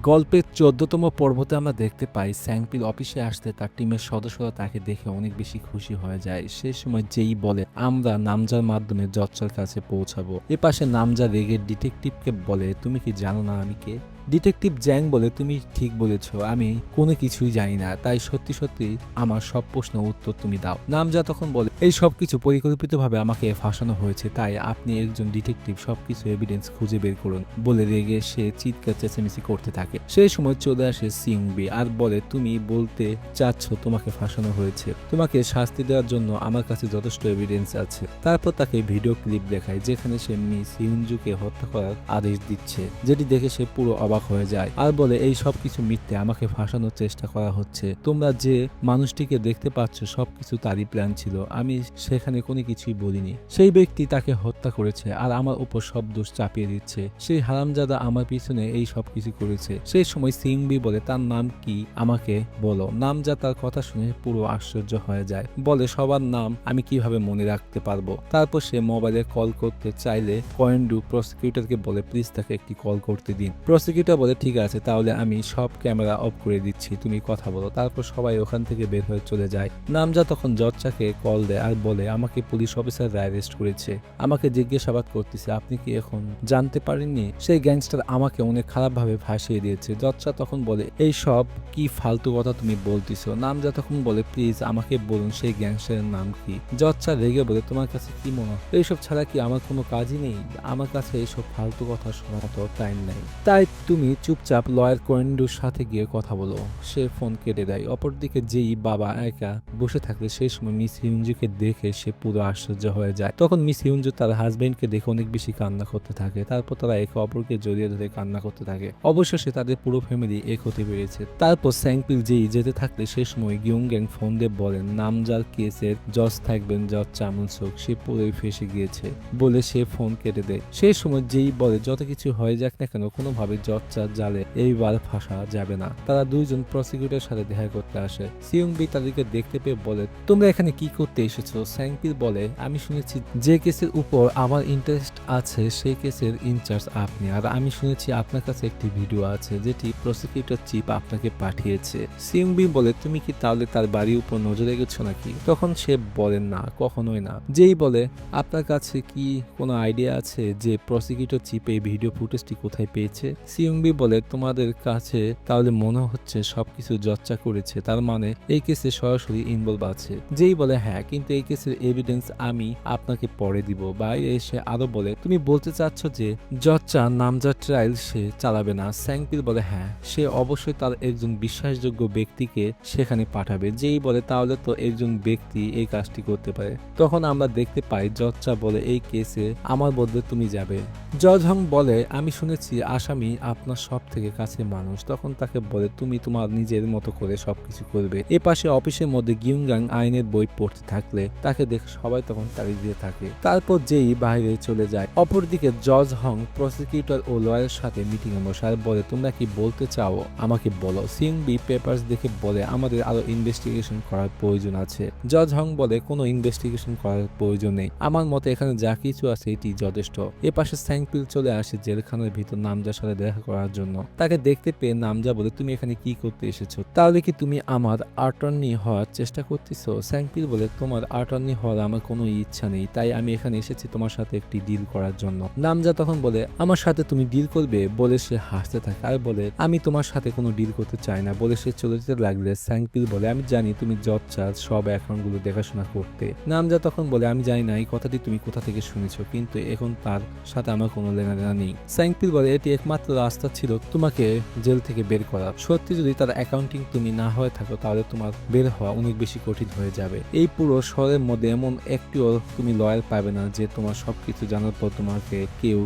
গল্পের ১৪তম পর্বতে আমরা দেখতে পাই স্যাংপিল অফিসে আসতে তার টিমের সদস্যরা তাকে দেখে অনেক বেশি খুশি হয়ে যায়। সে সময় যেই বলে আমরা নামজার মাধ্যমে জচ্চার কাছে পৌঁছাবো। এপাশে নামজা রেগে ডিটেকটিভকে বলে তুমি কি জানো না আমি কে? ডিটেকটিভ জ্যাং বলে তুমি ঠিক বলেছ, আমি কোনো কিছুই জানি না, তাই সত্যি সত্যি আমার সব প্রশ্নের উত্তর তুমি দাও। নামজা তখন বলে এই সব কিছু পরিকল্পিতভাবে আমাকে ফাঁসানো হয়েছে, তাই আপনি একজন ডিটেকটিভ সবকিছু এভিডেন্স খুঁজে বের করুন। বলে রেগে সে চিৎকার চেঁচামেচি করতে থাকে। সেই সময় চলে আসে সিংবি আর বলে তুমি বলতে চাচ্ছ তোমাকে ফাঁসানো হয়েছে, তোমাকে শাস্তি দেওয়ার জন্য আমার কাছে যথেষ্ট এভিডেন্স আছে। তারপর তাকে ভিডিও ক্লিপ দেখায় যেখানে সে মিস ইউনজুকে হত্যা করার আদেশ দিচ্ছে, যেটি দেখে সে পুরো অবাক হয়ে যায় আর বলে এই সব কিছু মিথ্যে, আমাকে ফাঁসানোর চেষ্টা করা হচ্ছে। তোমরা যে মানুষটিকে দেখতে পাচ্ছ সবকিছু তারই প্ল্যান ছিল, আমি সেখানে কোনো কিছুই বলিনি। সেই ব্যক্তি তাকে হত্যা করেছে আর আমার উপর সব দোষ চাপিয়ে দিচ্ছে। সেই হারামজাদা আমার পিছনে এই সব কিছু করেছে। সেই সময় সিংবি বলে তার নাম কি আমাকে বলো। নামজা তার কথা শুনে পুরো আশ্চর্য হয়ে যায়, বলে সবার নাম আমি কিভাবে মনে রাখতে পারবো। তারপর সে মোবাইলে কল করতে চাইলে কয়েন্ডু প্রসিকিউটরকে বলে প্লিজ তাকে একটি কল করতে দিন। প্রসিকিউটর বলে ঠিক আছে, তাহলে আমি সব ক্যামেরা অফ করে দিচ্ছি, তুমি কথা বলো। তারপর সবাই ওখান থেকে বের হয়ে চলে যায়। নামজা তখন জচ্চাকে কল দেয় আর বলে আমাকে পুলিশ অফিসাররা অ্যারেস্ট করেছে, আমাকে জিজ্ঞাসাবাদ করতেছে, আপনি কি এখন জানতে পারেননি সেই গ্যাংস্টার আমাকে অনেক খারাপভাবে ফাঁসিয়ে দিয়েছে। জচ্চা তখন বলে এই সব কি ফালতু কথা তুমি বলতেছো। নামজা তখন বলে প্লিজ আমাকে বলুন সেই গ্যাংস্টারের নাম কি। জচ্চা রেগে বলে তোমার কাছে কি মনে হয় এইসব ছাড়া কি আমার কোনো কাজই নেই? আমার কাছে এইসব ফালতু কথা শোনার মতো টাইম নেই, তাই তুমি চুপচাপ লয়ার কোয়েন্ডুর সাথে গিয়ে কথা বলো। সে ফোন কেটে দেয়। অপরদিকে যেই বাবা একা বসে থাকলে সেই সময় মিস হিউনজুকে দেখে সে পুরো আশ্চর্য হয়ে যায়। তখন মিস হিউনজু তার হাজবেন্ডকে দেখে অনেক বেশি কান্না করতে থাকে। তারপর তারা একে অপরকে জড়িয়ে ধরে কান্না করতে থাকে। অবশেষে তাদের পুরো ফ্যামিলি এক হতে পেরেছে। তারপর স্যাংপিল যেই যেতে থাকলে সে সময় গিউংগ্যাং ফোন দিয়ে বলেন নামজার কেসের জজ থাকবেন জজ চামুনসুক, সে পুরোই ফেসে গিয়েছে বলে সে ফোন কেটে দেয়। সেই সময় যেই বলে যত কিছু হয়ে যাক না কেন কোনোভাবে জজ জালে এইবার ফাঁসা যাবে না। তারা দুইজন প্রসিকিউটরের সাথে দেখা করতে আসে। সিউংবি তাদেরকে দেখতে পেয়ে বলে তোমরা এখানে কি করতে এসেছো? স্যাংপিল বলে আমি শুনেছি যে কেসের উপর আমার ইন্টারেস্ট আছে সেই কেসের ইনচার্জ আপনি, আর আমি শুনেছি আপনার কাছে একটি ভিডিও আছে যেটি প্রসিকিউটর চিফ আপনাকে পাঠিয়েছে। সিউংবি বলে তুমি কি তাহলে তার বাড়ির উপর নজর রেখেছো নাকি? তখন সে বলেন না, কখনোই না। যেই বলে আপনার কাছে কি কোনো আইডিয়া আছে যে প্রসিকিউটর চিফ এই ভিডিও ফুটেজটি কোথায় পেয়েছে? সিউংবি বলে তোমাদের কাছে তাহলে মনে হচ্ছে সবকিছু জচ্চা করেছে, তার মানে এই কেসে সরাসরি ইনভলভ আছে। যেই বলে হ্যাঁ, কিন্তু এই কেসের এভিডেন্স আমি আপনাকে পরে দিব। বাইরে এসে আরো বলে তুমি বলতে চাচ্ছ যে জচ্চা নামজা ট্রায়াল সে চালাবে না? স্যাংপিল বলে হ্যাঁ, সে অবশ্যই তার একজন বিশ্বাসযোগ্য ব্যক্তিকে সেখানে পাঠাবে। যেই বলে তাহলে তো একজন ব্যক্তি এই কাজটি করতে পারে। তখন আমরা দেখতে পাই জচ্চা বলে এই কেসে আমার বদলে তুমি যাবে। জজহং বলে আমি শুনেছি আসামি আপনার সব থেকে কাছে মানুষ। তখন তাকে বলে তুমি তোমার নিজের মতো করে সবকিছু করবে। এ পাশে অফিসের মধ্যে গিউংগাং আইনের বই পড়তে থাকলে তাকে দেখে সবাই তখন তাড়ি দিয়ে থাকে। তারপর যেই বাইরে চলে যায়। অপরদিকে জজ হং প্রসিকিউটর ও লয়ারের সাথে মিটিং এ বসে আর বলে তোমরা কি বলতে চাও আমাকে বলো। সিংবি পেপারস দেখে বলে আমাদের আরো ইনভেস্টিগেশন করার প্রয়োজন আছে। জজ হং বলে কোনো ইনভেস্টিগেশন করার প্রয়োজন নেই, আমার মতে এখানে যা কিছু আছে এটি যথেষ্ট। এ পাশে স্যাংপিল চলে আসে জেলখানার ভিতর নামজার সাথে দেখা করার জন্য। তাকে দেখতে পেয়ে নামজা বলে তুমি এখানে কি করতে এসেছো? তাহলে কি তুমি আমার অ্যাটর্নি হওয়ার চেষ্টা করতেছো? স্যাংপিল বলে তোমার অ্যাটর্নি হওয়ার আমার কোনো ইচ্ছা নেই, তাই আমি এখানে এসেছি তোমার সাথে একটি ডিল করার জন্য। নামজা তখন বলে আমার সাথে তুমি ডিল করবে? বলে সে হাসতে থাকে আর বলে আমি তোমার সাথে কোনো ডিল করতে চাই না। বলে সে চলে যেতে লাগলে স্যাংপিল বলে আমি জানি তুমি জচ্চার সব অ্যাকাউন্টগুলো দেখাশোনা করতে। নামজা তখন বলে আমি জানি না এই কথাটি তুমি কোথা থেকে শুনেছো, কিন্তু এখন তার সাথে আমার কোনো লেনাদেনা নেই। স্যাংপিল বলে এটি একমাত্র রাস্তা ছিল তোমাকে জেল থেকে বের করা। সত্যি যদি তার অ্যাকাউন্টিং তুমি না হয়ে থাকো তাহলে তোমার বের হওয়া অনেক বেশি কঠিন হয়ে যাবে। এই পুরো শহরের মধ্যে এমন একটিও তুমি লয়ার পাবে না যে তোমার সবকিছু জানার পর তোমাকে কেউ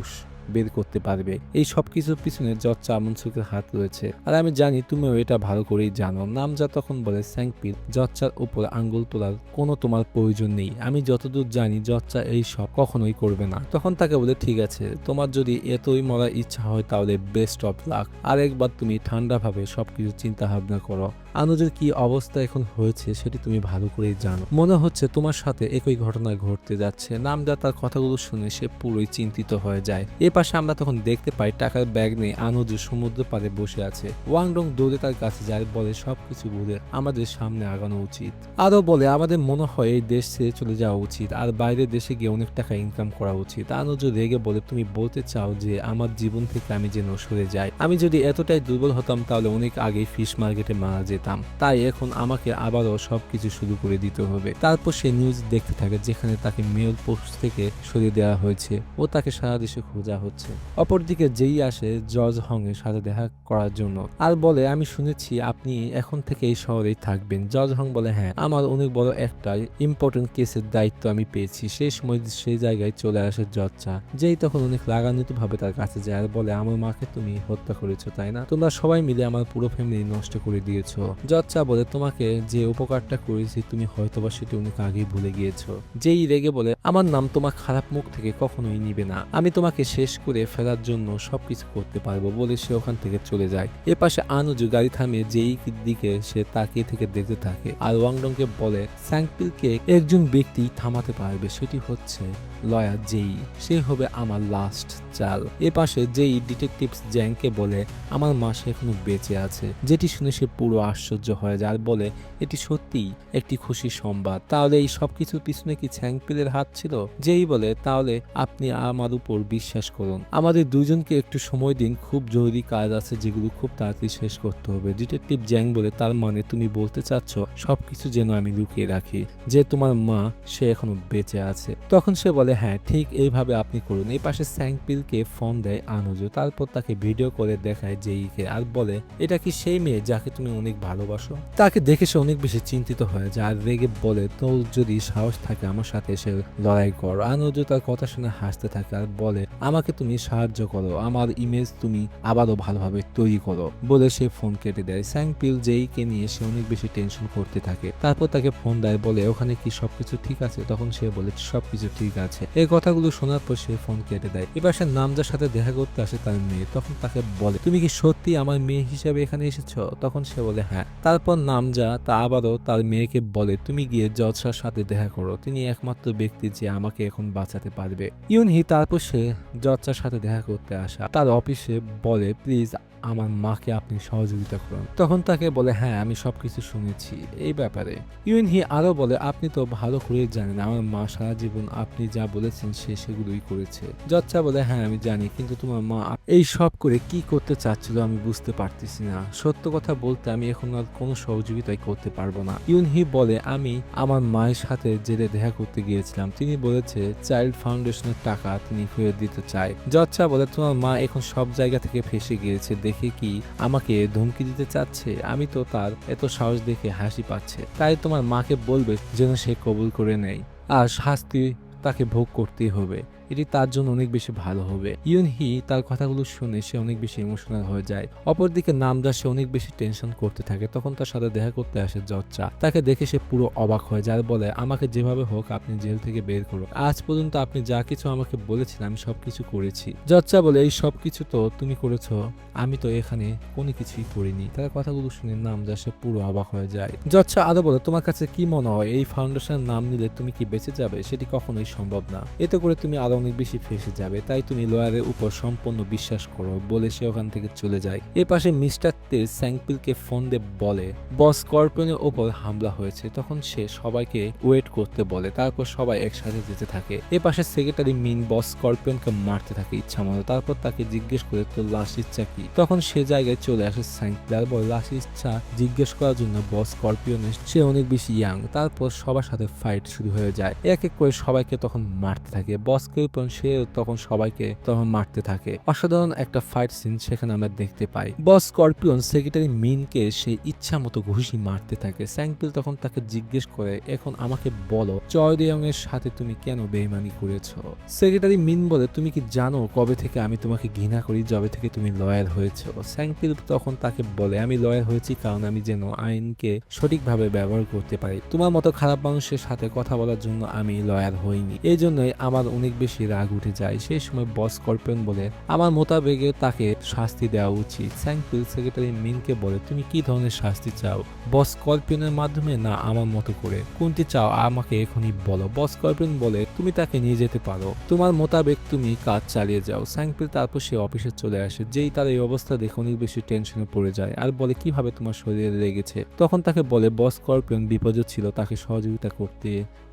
বের করতে পারবে। এই সবকিছুর পিছনে জজ চামুনসুকের হাত রয়েছে, আর আমি জানি তুমিও এটা ভালো করেই জানো। নামজা তখন বলে স্যাংপিল জচ্চার উপর আঙ্গুল তোলার কোনো তোমার প্রয়োজন নেই, আমি যতদূর জানি জচ্চা এই সব কখনোই করবে না। তখন তাকে বলে ঠিক আছে, তোমার যদি এতই মরার ইচ্ছা হয় তাহলে বেস্ট অফ লাক, আর একবার তুমি ঠান্ডাভাবে সবকিছু চিন্তা ভাবনা করো। আনুজের কি অবস্থা এখন হয়েছে সেটি তুমি ভালো করেই জানো। মনে হচ্ছে তোমার সাথে একই ঘটনা ঘটতে যাচ্ছে। নামজা তার কথাগুলো শুনে সে পুরোই চিন্তিত হয়ে যায়। এ পাশে আমরা তখন দেখতে পাই টাকার ব্যাগ নিয়ে আনুজ সমুদ্র পাড়ে বসে আছে। ওয়াংডং দৌড়ে তার কাছে যায়, বলে সবকিছু ভুলে আমাদের সামনে আগানো উচিত। আরো বলে আমাদের মনে হয় এই দেশ ছেড়ে চলে যাওয়া উচিত আর বাইরের দেশে গিয়ে অনেক টাকা ইনকাম করা উচিত। আনুজ রেগে বলে, তুমি বলতে চাও যে আমার জীবন থেকে আমি যেন সরে যাই? আমি যদি এতটাই দুর্বল হতাম তাহলে অনেক আগেই ফিশ মার্কেটে মারা যেতাম। তাই এখন আমাকে আবারও সবকিছু শুরু করে দিতে হবে। তারপর সে নিউজ দেখতে থাকে যেখানে তাকে মেল পোস্ট থেকে সরিয়ে দেওয়া হয়েছে ও তাকে সারা দেশে খোঁজা হচ্ছে। অপরদিকে যেই আসে জর্জ হং এর সাথে দেখা করার জন্য আর বলে, আমি শুনেছি আপনি এখন থেকে এই শহরেই থাকবেন। জর্জ হং বলে, হ্যাঁ, আমার অনেক বড় একটা ইম্পর্টেন্ট কেসের দায়িত্ব আমি পেয়েছি। সেই সময় সেই জায়গায় চলে আসে জর্জা, যেই তখন অনেক রাগান্বিত ভাবে তার কাছে যায় আর বলে, আমার মাকে তুমি হত্যা করেছো তাই না? তোমরা সবাই মিলে আমার পুরো ফ্যামিলি নষ্ট করে দিয়েছো। জর্জা বলে, তোমাকে যে উপকারটা করেছি তুমি হয়তোবা সেটি অনেক আগেই ভুলে গিয়েছো। যেই রেগে বলে, আমার নাম তোমার খারাপ মুখ থেকে কখনোই নিবে না। আমি তোমাকে শেষ করে ফেলার জন্য সবকিছু করতে পারবো। বলে সে ওখান থেকে চলে যায়। এ পাশে আনুজু গাড়ি থামিয়ে যেই দিকে সে তাকিয়ে থেকে দেখতে থাকে আর ওয়াংডংকে বলে, স্যাংপিলকে একজন ব্যক্তি থামাতে পারবে, সেটি হচ্ছে লয়ার যেই। সে হবে আমার লাস্ট চাল। এ পাশে যেই ডিটেকটিভ জ্যাংকে বলে, আমার মা সে এখনো বেঁচে আছে। যেটি শুনে সে পুরো আশ্চর্য হয়ে যায় আর বলে, এটি সত্যিই একটি খুশির সংবাদ। তাহলে এই সবকিছুর পিছনে কি স্যাংপিলের হাত ছিল? যেই বলে, তাহলে আপনি আমার উপর বিশ্বাস করুন। আমাদের দুজনকে একটু সময় দিন, খুব জরুরি কাজ আছে যেগুলো খুব তাড়াতাড়ি শেষ করতে হবে। ডিটেকটিভ জ্যাং বলে, তার মানে তুমি বলতে চাচ্ছ সবকিছু যেন আমি লুকিয়ে রাখি, যে তোমার মা সে এখনো বেঁচে আছে? তখন সে বলে, হ্যাঁ, ঠিক এইভাবে আপনি করুন। এই পাশে স্যাংপিলকে ফোন দেয় আনুজু। তারপর তাকে ভিডিও করে দেখায় জেইকে আর বলে, এটা কি সেই মেয়ে যাকে তুমি অনেক ভালোবাসো? তাকে দেখে সে অনেক বেশি চিন্তিত হয়ে যায় আর রেগে বলে, তোর যদি সাহস থাকে আমার সাথে এসে লড়াই কর। আনুজু তার কথা শুনে হাসতে থাকে আর বলে, আমাকে তুমি সাহায্য করো, আমার ইমেজ তুমি আবারও ভালোভাবে তৈরি করো। বলে সে ফোন কেটে দেয়। স্যাংপিল জেইকে নিয়ে সে অনেক বেশি টেনশন করতে থাকে। তারপর তাকে ফোন দেয়, বলে, ওখানে কি সবকিছু ঠিক আছে? তখন সে বলে, সবকিছু ঠিক আছে। এই কথাগুলো শোনার পর সে ফোন কেটে দেয়। এবার সে নামজার সাথে দেখা করতে আসে তার মেয়ে। তখন তাকে বলে, তুমি কি সত্যি আমার মেয়ে হিসেবে এখানে এসেছো? তখন সে বলে, হ্যাঁ। তারপর নামজা তা আবারও তার মেয়েকে বলে, তুমি গিয়ে জজসার সাথে দেখা করো, তিনি একমাত্র ব্যক্তি যে আমাকে এখন বাঁচাতে পারবে। ইউনহি তারপর সে জজসার সাথে দেখা করতে আসা তার অফিসে বলে, প্লিজ আমার মাকে আপনি সহযোগিতা করুন। তখন তাকে বলে, হ্যাঁ, আমি সবকিছু শুনেছি এই ব্যাপারে। ইউনহি আরো বলে, আপনি তো ভালো করেই জানেন আমার মা সারা জীবন আপনি যা বলেছেন সে সেগুলোই করেছে। জচ্চা বলে, হ্যাঁ আমি জানি, কিন্তু তোমার মা এই সব করে কি করতে চাচ্ছিল আমি বুঝতে পারতেছি না। সত্য কথা বলতে আমি এখন আর কোনো সহযোগিতাই করতে পারবো না। ইউনহি বলে, আমি আমার মায়ের সাথে জেলে দেখা করতে গিয়েছিলাম, তিনি বলেছে চাইল্ড ফাউন্ডেশনের টাকা তিনি ফেরত দিতে চায়। জচ্চা বলে, তোমার মা এখন সব জায়গা থেকে ফেসে গিয়েছে, দেখে কি আমাকে ধমকি দিতে চাচ্ছে? আমি তো তার এত সাহস দেখে হাসি পাচ্ছে। তাই তোমার মাকে বলবে যেন সে কবুল করে নেয় আর শাস্তি তাকে ভোগ করতেই হবে, এটি তার জন্য অনেক বেশি ভালো হবে। ইউনহি তার কথাগুলো শুনে সে অনেক বেশি ইমোশনাল হয়ে যায়। অপরদিকে নামদা সে অনেক বেশি টেনশন করতে থাকে। তখন তার সাথে দেখা করতে আসে জচ্চা। তাকে দেখে সে পুরো অবাক হয়ে যায়, বলে, আমাকে যেভাবে হোক আপনি জেল থেকে বের করুন। আজ পর্যন্ত আপনি যা কিছু আমাকে বলেছিলেন আমি সবকিছু করেছি। জচ্চা বলে, এই সবকিছু তো তুমি করেছো, আমি তো এখানে কোনো কিছুই করিনি। তার কথাগুলো শুনে নামদা সে পুরো অবাক হয়ে যায়। জচ্চা আরো বলে, তোমার কাছে কি মনে হয় এই ফাউন্ডেশনের নাম নিলে তুমি কি বেঁচে যাবে? সেটি কখনোই সম্ভব না, এতে করে তুমি আরো অনেক বেশি ফেসে যাবে। তাই তুমি লয়ারের উপর সম্পূর্ণ বিশ্বাস করো। বলে সে ওখান থেকে চলে যায়। এ পাশে মিস্টার তে স্যাংপিলকে ফোন দিয়ে বলে, বস স্করপিয়নের ওপর হামলা হয়েছে। তখন সে সবাইকে ওয়েট করতে বলে। তারপর সবাই একসাথে যেতে থাকে। এ পাশে সেক্রেটারি মিন বস স্করপিয়নকে মারতে থাকে ইচ্ছা মতো। তারপর তাকে জিজ্ঞেস করে, তোর লাশ ইচ্ছা কি? তখন সে জায়গায় চলে আসে স্যাংপিল আর বলে, লাশ ইচ্ছা জিজ্ঞেস করার জন্য বস স্করপিয়নের সে অনেক বেশি ইয়াং। তারপর সবার সাথে ফাইট শুরু হয়ে যায়। এক এক করে সবাইকে তখন মারতে থাকে। বস স্করপিয়ন সে তখন সবাইকে তখন মারতে থাকে। অসাধারণ একটা ফাইট সিন সেখানে আমরা দেখতে পাই। বস স্করপিয়ন সেক্রেটারি মিনকে সে ইচ্ছা মতো ঘুষি মারতে থাকে। স্যাংপিল তখন তাকে জিজ্ঞেস করে, এখন আমাকে বলো চয়রিয়ং এর সাথে তুমি কেন বেইমানি করেছো? সেক্রেটারি মিন বলে, তুমি কি জানো কবে থেকে আমি তোমাকে ঘৃণা করি? যবে থেকে তুমি লয়ার হয়েছো। স্যাংপিল তখন তাকে বলে, আমি লয়ার হয়েছি কারণ আমি যেন আইনকে সঠিকভাবে ব্যবহার করতে পারি। তোমার মতো খারাপ মানুষের সাথে কথা বলার জন্য আমি লয়ার হইনি। এই জন্যই আমার অনেক বেশি বেশি রাগ উঠে যায়। সেই সময় বস স্করপিয়ন বলে আমার মোতাবেকে তাকে শাস্তি দেওয়া উচিত। স্যাংপিল সেক্রেটারি মিনকে বলে তুমি কি ধরনের শাস্তি চাও, বস স্করপিয়নের মাধ্যমে না আমার মতো করে, কোনটি চাও আমাকে এখনই বলো। বস স্করপিয়ন বলে তুমি তাকে নিয়ে যেতে পারো, তোমার মোতাবেক তুমি কাজ চালিয়ে যাও। স্যাংপিল তারপর সে অফিসে চলে আসে। যেই তার এই অবস্থা দেখে অনেক বেশি টেনশনে পড়ে যায় আর বলে কিভাবে তোমার শরীরে লেগেছে। তখন তাকে বলে বস স্করপিয়ন বিপর্যয় ছিল, তাকে সহযোগিতা করতে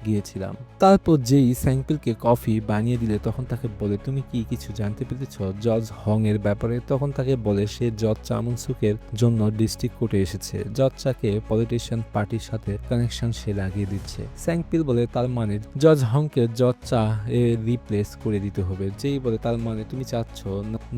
গিয়েছিলাম। তারপর যেই স্যাংপিলকে কফি বানিয়ে দিলে তখন তাকে বলে তুমি কি কিছু জানতে পেরেছ জজ হং এর ব্যাপারে। তখন তাকে বলে সে জজ চামুনসুকের জন্য ডিস্ট্রিক্ট কোর্টে এসেছে, জজ চাকে পলিটিশিয়ান পার্টির সাথে কানেকশন সে লাগিয়ে দিচ্ছে। স্যাংপিল বলে তার মানে জজ হংকে জজ চা এ রিপ্লেস করে দিতে হবে। যেই বলে তার মানে তুমি চাচ্ছ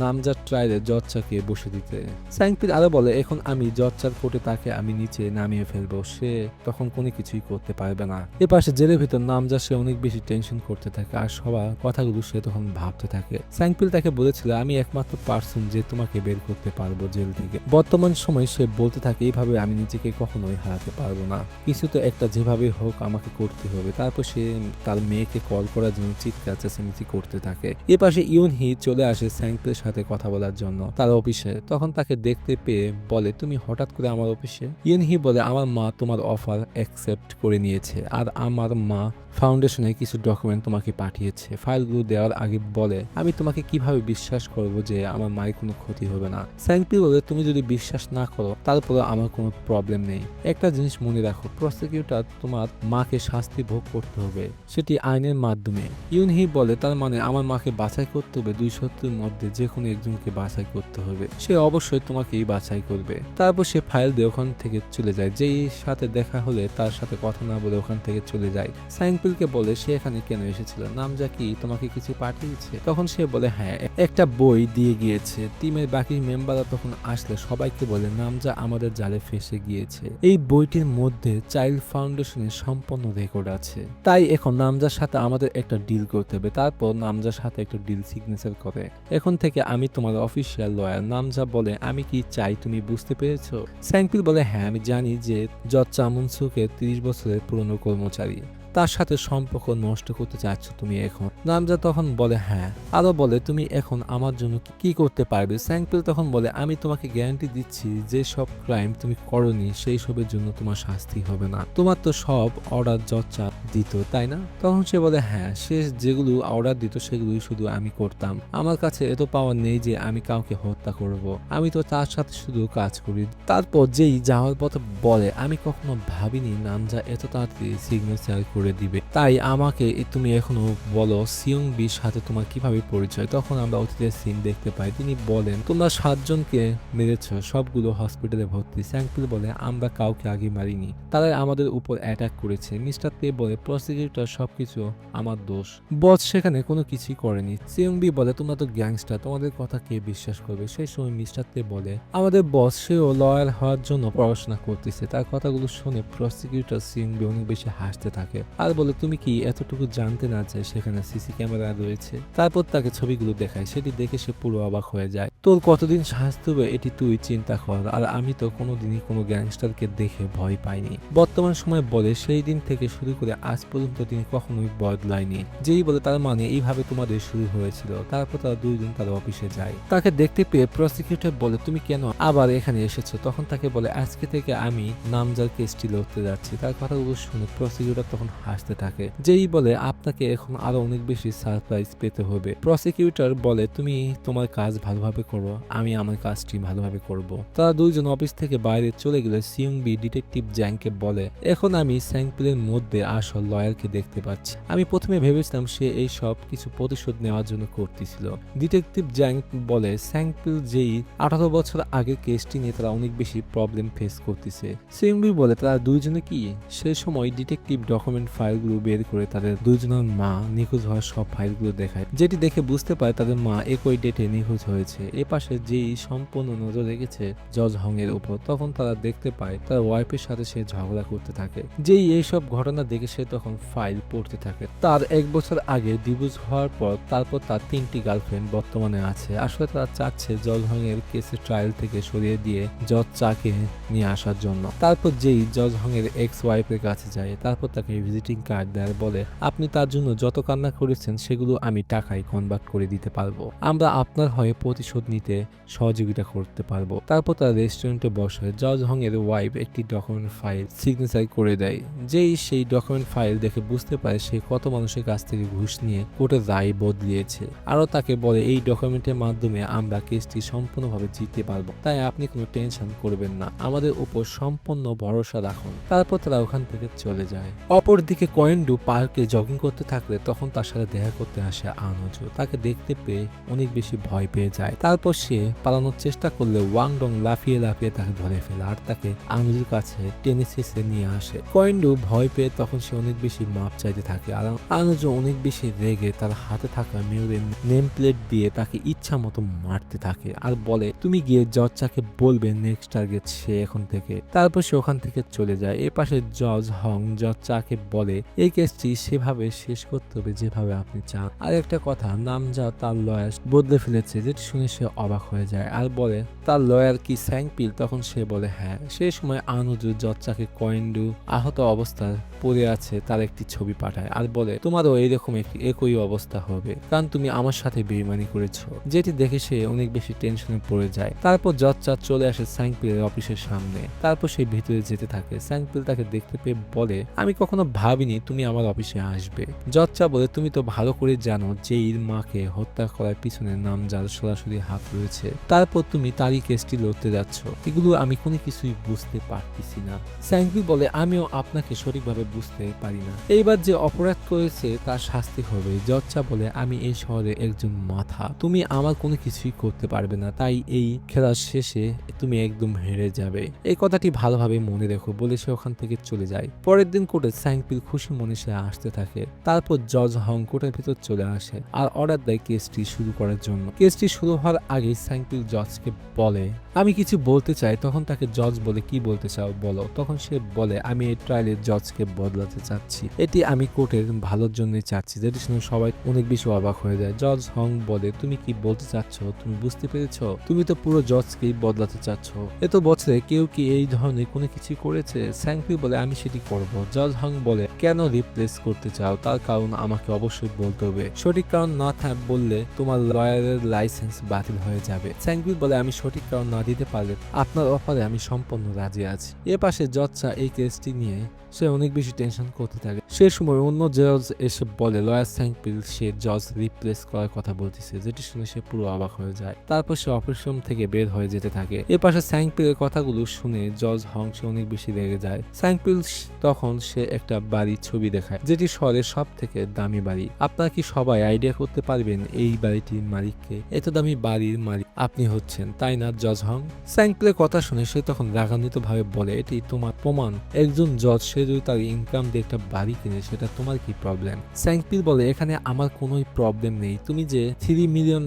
নামজার ট্রায়ালে জজ চাকে বসে দিতে। স্যাংপিল আরো বলে এখন আমি জজ চার কোর্টে তাকে আমি নিচে নামিয়ে ফেলবো, সে তখন কোনো কিছুই করতে পারবে না। এপাশে জেলের ভিতর নামজা সে অনেক বেশি টেনশন করতে থাকে আর সবার কথাগুলো সে তখন ভাবতে থাকে। স্যাংপিল তাকে বলেছিল আমি একমাত্র পার্সন যে তোমাকে বের করতে পারবো জেল থেকে। বর্তমান সময় সে বলতে থাকে এইভাবে আমি নিজেকে কখনোই হারাতে পারবো না, কিছু তো একটা যেভাবে হোক আমাকে করতে হবে। তারপর সে তার মেয়েকে কল করার জন্য চিৎকার চেঁচামেচি করতে থাকে। এপাশে ইউন হি চলে আসে স্যাংপিলের সাথে কথা বলার জন্য তার অফিসে। তখন তাকে দেখতে পেয়ে বলে তুমি হঠাৎ করে আমার অফিসে। ইউন হি বলে আমার মা তোমার অফার অ্যাকসেপ্ট করে নিয়েছে আর আমার মা ফাউন্ডেশনে কিছু ডকুমেন্ট তোমাকে পাঠিয়েছে। ফাইলগুলো দেওয়ার আগে বলে আমি তোমাকে কিভাবে বিশ্বাস করব যে আমার মায়ের কোনো ক্ষতি হবে না। স্যাংপি বলে তুমি যদি বিশ্বাস না করো তারপরে আমার কোনো প্রবলেম নেই, একটা জিনিস মনে রাখো প্রসিকিউটর তোমার মাকে শাস্তি ভোগ করতে হবে, সেটি আইনের মাধ্যমে। ইউনহি বলে তার মানে আমার মাকে বাছাই করতে হবে, দুই শত্রুর মধ্যে যে কোনো একজনকে বাছাই করতে হবে, সে অবশ্যই তোমাকেই বাছাই করবে। তারপর সে ফাইল দিয়ে ওখান থেকে চলে যায়। যেই সাথে দেখা হলে তার সাথে কথা না বলে ওখান থেকে চলে যায়। স্যাংপিলকে বলে সে এখানে কেন এসেছিল, নামজা কি তোমাকে কিছু পাঠিয়েছে? তখন সে বলে হ্যাঁ একটা বই দিয়ে গিয়েছে। টিমের বাকি মেম্বাররা তখন আসলে সবাইকে বলে নামজা আমাদের জালে ফেসে গিয়েছে, এই বইটির মধ্যে চাইল্ড ফাউন্ডেশনের সম্পূর্ণ রেকর্ড আছে, তাই এখন নামজার সাথে আমাদের একটা ডিল করতে হবে। তারপর নামজার সাথে একটা ডিল সিগনেচার করে এখন থেকে আমি তোমার অফিসিয়াল লয়ার। নামজা বলে আমি কি চাই তুমি বুঝতে পেরেছো? স্যাংপিল বলে হ্যাঁ আমি জানি যে জজ চামুনসুকের 30 বছরের পুরনো কর্মচারী, তার সাথে সম্পর্ক নষ্ট করতে চাচ্ছ তুমি এখন। নামজা তখন বলে হ্যাঁ, আরো বলে তুমি এখন আমার জন্য কি করতে পারবে? স্যাংপিল তখন বলে আমি তোমাকে গ্যারান্টি দিচ্ছি যে সব ক্রাইম তুমি করনি সেই সবের জন্য তোমার শাস্তি হবে না, তোমার তো সব অর্ডার জজ দিত তাই না? তখন সে বলে হ্যাঁ সে যেগুলো অর্ডার দিত সেগুলোই শুধু আমি করতাম, আমার কাছে এত পাওয়ার নেই যে আমি কাউকে হত্যা করব, আমি তো তার সাথে শুধু কাজ করি। তারপর যেই যাওয়ার পথে বলে আমি কখনো ভাবিনি নামজা এত তাড়াতাড়ি সিগনেচার করে দিবে, তাই আমাকে তুমি এখনো বলো সিয়ং বির সাথে তোমার কিভাবে পরিচয়? তখন আমরা অতীতের সিন দেখতে পাই, তিনি বলেন তোমরা 7 জনকে মেরেছ, সবগুলো হসপিটালে ভর্তি। স্যাংপিল বলে আমরা কাউকে আগে মারিনি, তারা আমাদের উপর অ্যাটাক করেছে। মিস্টার তে বলে প্রসিকিউটর সবকিছু আমার দোষ, বস সেখানে কোনো কিছুই করেনি। সিয়ং বি বলে তোমরা তো গ্যাংস্টার, তোমাদের কথা কে বিশ্বাস করবে? সেই সময় মিস্টার তে বলে আমাদের বস সেও লয়ার হওয়ার জন্য পড়াশোনা করতেছে। তার কথাগুলো শুনে প্রসিকিউটর সিয়ং বি অনেক বেশি হাসতে থাকে আর বলে তুমি কি এতটুকু জানতে না যে সেখানে সিসি ক্যামেরা রয়েছে? তারপর তাকে ছবিগুলো দেখায়, সেটি দেখে সে পুরো অবাক হয়ে যায়। তোর কতদিন শাস্তি হবে এটি তুই চিন্তা কর, আর আমি তো কোনোদিনই কোনো গ্যাংস্টারকে দেখে ভয় পাইনি। বর্তমান সময় বলে সেই দিন থেকে শুরু করে আজ পর্যন্ত তিনি কখনোই বদলায়নি। যেই বলে তার মানে এইভাবে তোমাদের শুরু হয়েছিল। তারপর তারা দুইজন তার অফিসে যায়, তাকে দেখতে পেয়ে প্রসিকিউটর বলে তুমি কেন আবার এখানে এসেছো? তখন তাকে বলে আজকে থেকে আমি নামজার কেসটি লড়তে যাচ্ছি। তার কথাগুলো শুনে প্রসিকিউটর তখন হাসতে থাকে। যেই বলে আপনাকে এখন আরো অনেক বেশি সারপ্রাইজ পেতে হবে। প্রসিকিউটর বলে তুমি তোমার কাজ ভালোভাবে করো, আমি আমার কাজটি ভালোভাবে করব। তারা দুইজন অফিস থেকে বাইরে চলে গেলে সিয়ং বি ডিটেকটিভ জ্যাংকে বলে এখন আমি স্যাংপিলের মধ্যে আসল লয়ারকে দেখতে পাচ্ছি, আমি প্রথমে ভেবেছিলাম সে এই সব কিছু প্রতিশোধ নেওয়ার জন্য করতেছিল। ডিটেকটিভ জ্যাং বলে স্যাংপিল যেই 18 বছর আগে কেসটি নিয়ে তারা অনেক বেশি প্রবলেম ফেস করতেছে। সিয়ং বি বলে তারা দুইজনে কি? সেই সময় ডিটেকটিভ ডকুমেন্ট ফাইলগুলো বের করে তাদের দুজনের মা নিখোঁজ হওয়ার সব ফাইলগুলো দেখায়, যেটি দেখে বুঝতে পারে তাদের মা একই ডেটে নিখোঁজ হয়েছে। এপাশে যেই সম্পূর্ণ নজর রেখেছে জজ হং এর উপর, তখন তারা দেখতে পায় তার ওয়াইফের সাথে সে ঝগড়া করতে থাকে। যেই এইসব ঘটনা দেখে সে তখন ফাইল পড়তে থাকে। তার 1 বছর আগে ডিভোর্স হওয়ার পর তারপর তার 3টি গার্লফ্রেন্ড বর্তমানে আছে। আসলে তারা চাচ্ছে জজ হং এর কেসের ট্রায়াল থেকে সরিয়ে দিয়ে জজ চাকে নিয়ে আসার জন্য। তারপর যেই জজ হং এর এক্স ওয়াইফের কাছে যায়, তারপর তাকে ভিজিটিং কার্ড দেয়, বলে আপনি তার জন্য যত কান্না করেছেন সেগুলো আমি টাকায় কনভার্ট করে দিতে পারবো। আমরা আপনার হয়ে প্রতিশোধ নিতে সহযোগিতা করতে পারবো। তারপর তার রেস্টুরেন্টে বসে জজ হং এর ওয়াইফ একটি ডকুমেন্ট ফাইল সিগনেচার করে দেয়। যেই সেই ডকুমেন্ট ফাইল দেখে বুঝতে পারে সে কত মানুষের কাছ থেকে ঘুষ নিয়ে কোর্টের রায় বদলিয়েছে। আরও তাকে বলে এই ডকুমেন্টের মাধ্যমে আমরা কেসটি সম্পূর্ণভাবে জিততে পারবো, তাই আপনি কোনো টেনশন করবেন না, আমাদের উপর সম্পূর্ণ ভরসা রাখুন। তারপর তারা ওখান থেকে চলে যায়। অপরদিকে কোয়েন্ডু পার্কে জগিং করতে থাকলে তখন তার সাথে দেখা করতে আসে আনোজু। তাকে দেখতে পেয়ে অনেক বেশি ভয় পেয়ে যায়। তারপর সে পালানোর চেষ্টা করলে ওয়াং ডং লাফিয়ে লাফিয়ে তাকে ধরে ফেলে আর তাকে আনোজুর কাছে টেনে শেষে নিয়ে আসে। কোয়েন্ডু ভয় পেয়ে তখন সে অনেক বেশি মাপ চাইতে থাকে আর আনোজু অনেক বেশি রেগে তার হাতে থাকা মেয়রের নেম প্লেট দিয়ে তাকে ইচ্ছা মতো মারতে থাকে আর বলে তুমি গিয়ে জজটাকে বলবে নেক্সট টার্গেট সে এখন থেকে। তারপর সে ওখান থেকে চলে যায়। এ পাশে জজ হং জজটাকে বলে এই কেসটি সেভাবে শেষ করতে হবে যেভাবে আপনি চান। আর একটা কথা, নামজা তার লয়ার বদলে ফেলেছে, যেটি শুনে সে অবাক হয়ে যায় আর বলে তার লয়ার কি স্যাংপিল? তখন সে বলে হ্যাঁ। সেই সময় আনোজু জজটাকে কোয়েন্ডু আহত অবস্থায় পড়ে আছে তার একটি ছবি পাঠায় আর বলে তোমারও এইরকম একই অবস্থা হবে কারণ তুমি আমার সাথে বেইমানি করেছো, যেটি দেখে সে অনেক বেশি টেনশনে পড়ে যায়। তারপর জজটা চলে আসে স্যাংপিলের অফিসের সামনে। তারপর সে ভিতরে যেতে থাকে। স্যাংপিল তাকে দেখতে পেয়ে বলে আমি কখনো ভাবিনি তুমি আমার অফিসে আসবে। জজটা বলে তুমি তো ভালো করে জানো যে এর মাকে হত্যা করার পিছনে নামজার সরাসরি হাত রয়েছে, তারপর তুমি তারই কেসটি লড়তে যাচ্ছ, এগুলো আমি কোনো কিছুই বুঝতে পারতেছি না। স্যাংপিল বলে আমিও আপনাকে সঠিকভাবে বুঝতে পারি না, এইবার যে অপরাধ করেছে তার শাস্তি হবে। জজটা বলে আমি এই শহরে একজন মাথা, তুমি আমার কোনো কিছুই করতে পারবে না, তাই এই খেলার শেষে তুমি একদম হেরে যাবে, এই কথাটি ভালোভাবে মনে রেখো বলে সে ওখান থেকে চলে যায়। পরের দিন কোর্টে স্যাংপিল খুশি মনে সে আসতে থাকে। তারপর জজ হং কোর্টের ভিতর চলে আসে আর অর্ডার দেয় কেসটি শুরু করার জন্য। কেসটি শুরু হওয়ার আগে স্যাংপিল জজকে বলে আমি কিছু বলতে চাই। তখন তাকে জজ বলে কি বলতে চাও বলো। তখন সে বলে আমি এই ট্রায়ালের জজকে বদলাতে চাচ্ছি, এটি আমি কোর্টের ভালোর জন্যই চাচ্ছি, যেটি শুনে সবাই অনেক বেশি অবাক হয়ে যায়। জজ হং বলে তুমি কি বলতে চাচ্ছ, তুমি বুঝতে পেরেছো, তুমি তো পুরো জজকেই বদলাতে চাচ্ছ, এত বছরে কেউ কি এই ধরনের কোনো কিছু করেছে? স্যাংপিল বলে আমি সেটি করব। জজ হং বলে কেন রিপ্লেস করতে চাও তার কারণ আমাকে অবশ্যই বলতে হবে, সঠিক কারণ না বললে তোমার লয়ারের লাইসেন্স বাতিল হয়ে যাবে। স্যাংপিল বলে আমি সঠিক কারণ না দিতে পারলে আপনার অফারে আমি সম্পূর্ণ রাজি আছি। এ পাশে জজটা এই কেসটি নিয়ে সে অনেক বেশি টেনশন করতে থাকে। সে সময় অন্য জজ এসে বলে লয়ার স্যাংপিল সে জজ রিপ্লেস করার কথা বলতেছে, যেটি শুনে সে পুরো অবাক হয়ে যায়। তারপর সে অফিস রুম থেকে বের হয়ে যেতে থাকে। এ পাশে স্যাংপিলের কথাগুলো শুনে জজ হং সে অনেক বেশি রেগে যায়। স্যাংপিল তখন সে একটা বাড়ির ছবি দেখায়, যেটি শহরের সব থেকে দামি বাড়ি। আপনারা কি সবাই আইডিয়া করতে পারবেন এই বাড়িটির মালিককে? এত দামি বাড়ির মালিক আপনি হচ্ছেন, তাই না জজ হং? স্যাংপিলের কথা শুনে সে তখন রাগান্বিত ভাবে বলে এটি তোমার প্রমাণ, একজন জজ সে যদি তার ইনকাম দিয়ে একটা বাড়ি কিনে সেটা তোমার কি প্রবলেম? স্যাংপিল বলে এখানে আমার কোনো প্রবলেম নেই, তুমি যে $3 মিলিয়ন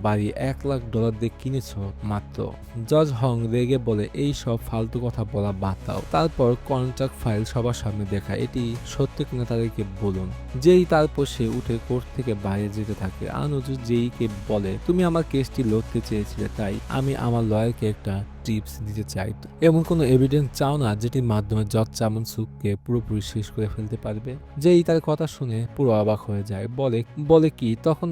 বাড়ি $1,00,000 দিয়ে কিনেছো মাত্র। জজ হং রেগে বলে এই সব ফালতু কথা বলা বাদ দাও। তারপর কন্ট্রাক্ট ফাইল সবার সামনে দেখা, এটি সত্য কিনা তাদেরকে বলুন। যেই তারপর সে উঠে কোর্ট থেকে বাইরে যেতে থাকে। আনোজু যেইকে বলে তুমি আমার কেসটি লড়তে চেয়েছিলে, তাই আমি আমার লয়ারকে একটা টিপস দিতে চাই, এমন কোনো এভিডেন্স চাও না যেটির মাধ্যমে জজ চামন সুককে পুরোপুরি শেষ করে ফেলতে পারবে? যেই তার কথা শুনে পুরো অবাক হয়ে যায়। বলে কি? তখন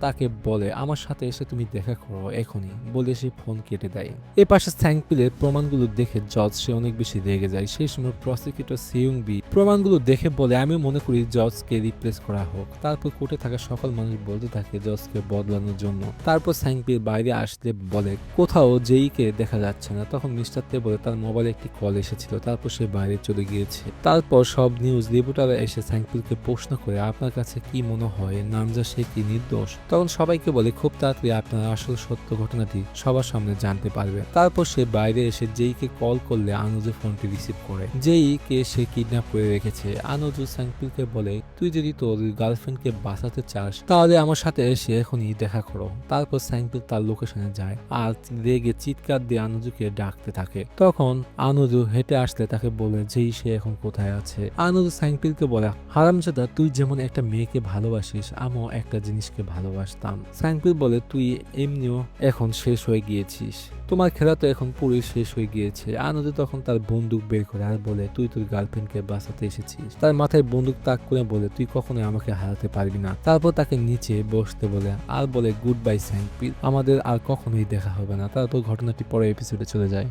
তাকে বলে আমার সাথে এসে তুমি দেখা করো এখনই, বলে সে ফোন কেটে দেয়। এ পাশে স্যাংপিলের প্রমাণগুলো দেখে জজ সে অনেক বেশি রেগে যায়। সেই সময় প্রসিকিউটর সিউং বি প্রমাণগুলো দেখে বলে আমি মনে করি জজকে রিপ্লেস করা হোক। তারপর কোর্টে থাকা সকল মানুষ বলতে থাকে জজকে বদলানোর জন্য। তারপর স্যাংপিল বাইরে আসলে বলে কোথাও যেইকে দেখা যাচ্ছে না। তখন মিস্টার তে বলে তার মোবাইলে একটি কল এসেছিল, তারপর সে বাইরে চলে গিয়েছে। তারপর সব নিউজ রিপোর্টাররা এসে স্যাংপিলকে প্রশ্ন করে আপনার কাছে কি মনে হয় নামজা সে কি নির্দোষ? তখন সবাইকে বলে খুব তাড়াতাড়ি আপনার আসল সত্য ঘটনাটি সবার সামনে জানতে পারবে। তারপর সে বাইরে এসে যেইকে কল করলে আনোজু ফোনটি রিসিভ করে। যেইকে সে কিডন্যাপ করে রেখেছে। আনোজু স্যাংপিলকে বলে তুই যদি তোর গার্লফ্রেন্ডকে বাঁচাতে চাস তাহলে আমার সাথে এসে এখনই দেখা করো। তারপর স্যাংপিল তার লোকেশনে যায় আর রেগে চিৎকার দিয়ে আনোজুকে ডাকতে থাকে। তখন আনোজু হেঁটে আসলে তাকে বলে যেই সে এখন কোথায় আছে। আনোজু স্যাংপিলকে বলে হারামজাদা তুই যেমন একটা মেয়েকে ভালোবাসিস আমিও একটা জিনিসকে ভালোবাসতাম। স্যাংপিল বলে তুই এমনিও এখন শেষ হয়ে গিয়েছিস, তোমার খেলা তো এখন পুরোই শেষ হয়ে গিয়েছে। আনন্দে তখন তার বন্দুক বের করে আর বলে, তুই তোর গার্লফ্রেন্ডকে বাঁচাতে এসেছিস। তার মাথায় বন্দুক তাক করে বলে, তুই কখনোই আমাকে হারাতে পারবি না। তারপর তাকে নিচে বসতে বলে আর বলে, গুড বাই স্যাংপিল, আমাদের আর কখনোই দেখা হবে না। তারপর ঘটনাটি পরের এপিসোডে চলে যায়।